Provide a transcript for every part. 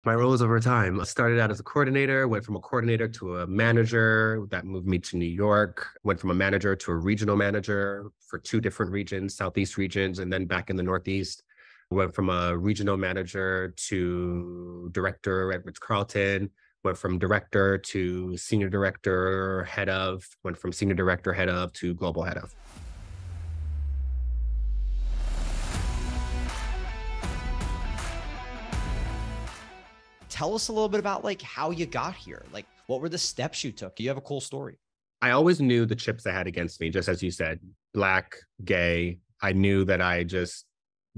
My roles over time. I started out as a coordinator, went from a coordinator to a manager. That moved me to New York. Went from a manager to a regional manager for two different regions, Southeast regions, and then back in the Northeast. Went from a regional manager to director at Ritz-Carlton. Went from director to senior director, head of. Went from senior director, head of to global head of. Tell us a little bit about like how you got here. Like, what were the steps you took? You have a cool story. I always knew the chips I had against me, just as you said, Black, gay. I knew that I just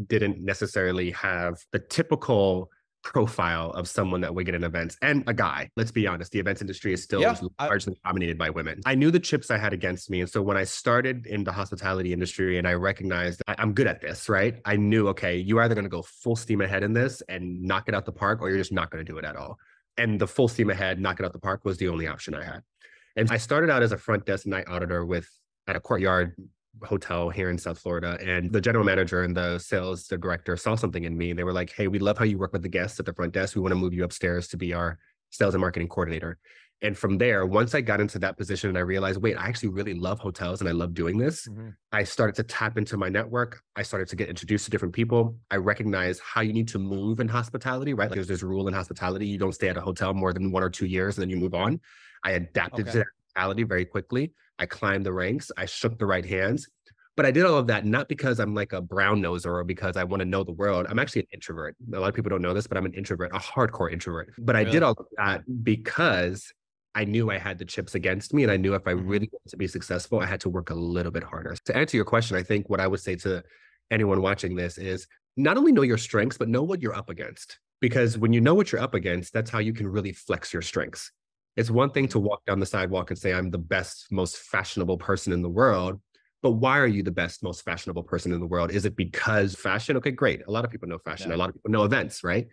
didn't necessarily have the typical profile of someone that would get in events, and a guy. Let's be honest, the events industry is still largely dominated by women. I knew the chips I had against me. And so when I started in the hospitality industry and I recognized I'm good at this, right? I knew, okay, you're either going to go full steam ahead in this and knock it out the park, or you're just not going to do it at all. And the full steam ahead, knock it out the park was the only option I had. And I started out as a front desk night auditor at a Courtyard hotel here in South Florida. And the general manager and the director saw something in me. They were like, hey, we love how you work with the guests at the front desk. We want to move you upstairs to be our sales and marketing coordinator. And from there, once I got into that position and I realized, wait, I actually really love hotels and I love doing this. I started to tap into my network. I started to get introduced to different people. I recognized how you need to move in hospitality, right? Like there's this rule in hospitality. You don't stay at a hotel more than 1 or 2 years and then you move on. I adapted to that mentality very quickly. I climbed the ranks. I shook the right hands. But I did all of that not because I'm like a brown noser or because I want to know the world. I'm actually an introvert. A lot of people don't know this, but I'm an introvert, a hardcore introvert. But I did all of that because I knew I had the chips against me. And I knew if I really wanted to be successful, I had to work a little bit harder. To answer your question, I think what I would say to anyone watching this is not only know your strengths, but know what you're up against. Because when you know what you're up against, that's how you can really flex your strengths. It's one thing to walk down the sidewalk and say, I'm the best, most fashionable person in the world. But why are you the best, most fashionable person in the world? Is it because fashion? Okay, great. A lot of people know fashion. A lot of people know events, right?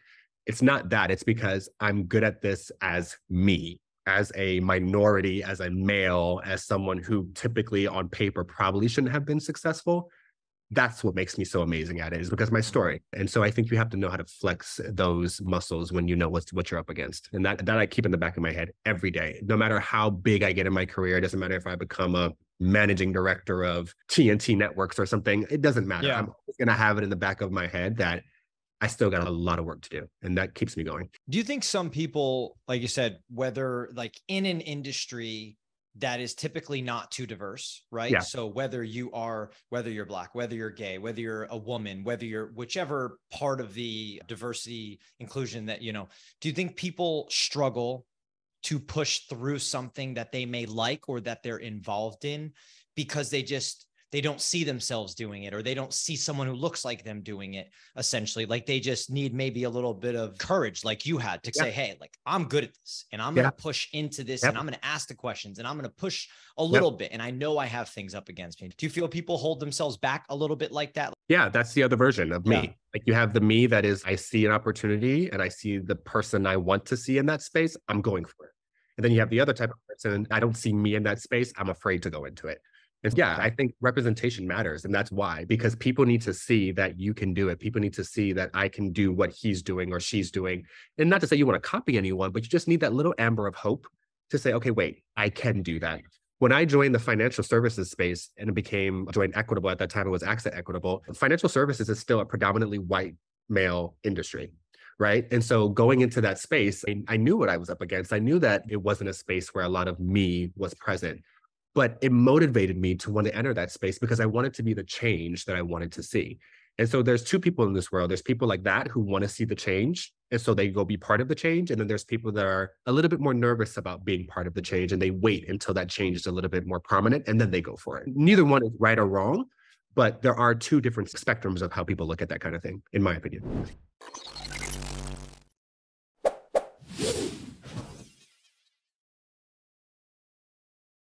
It's not that. It's because I'm good at this as me, as a minority, as a male, as someone who typically on paper probably shouldn't have been successful. That's what makes me so amazing at it, is because of my story. And so I think you have to know how to flex those muscles when you know what you're up against. And that I keep in the back of my head every day. No matter how big I get in my career, it doesn't matter if I become a managing director of TNT Networks or something. It doesn't matter. I'm always going to have it in the back of my head that I still got a lot of work to do. And that keeps me going. Do you think some people, like you said, whether like in an industry that is typically not too diverse, right? Yeah. So whether you're Black, whether you're gay, whether you're a woman, whether you're whichever part of the diversity inclusion that, do you think people struggle to push through something that they may like or that they're involved in because they don't see themselves doing it, or they don't see someone who looks like them doing it, essentially? Like they just need maybe a little bit of courage like you had to say, hey, like I'm good at this and I'm going to push into this and I'm going to ask the questions and I'm going to push a little bit. And I know I have things up against me. Do you feel people hold themselves back a little bit like that? Yeah, that's the other version of me. Like you have the me that is, I see an opportunity and I see the person I want to see in that space, I'm going for it. And then you have the other type of person, I don't see me in that space, I'm afraid to go into it. And I think representation matters. And that's why, because people need to see that you can do it. People need to see that I can do what he's doing or she's doing. And not to say you want to copy anyone, but you just need that little amber of hope to say, okay, wait, I can do that. When I joined the financial services space and joined Equitable, at that time it was Accent Equitable, financial services is still a predominantly white male industry. Right. And so going into that space, I knew what I was up against. I knew that it wasn't a space where a lot of me was present. But it motivated me to want to enter that space because I wanted to be the change that I wanted to see. And so there's two people in this world. There's people like that who want to see the change. And so they go be part of the change. And then there's people that are a little bit more nervous about being part of the change. And they wait until that change is a little bit more prominent. And then they go for it. Neither one is right or wrong. But there are two different spectrums of how people look at that kind of thing, in my opinion.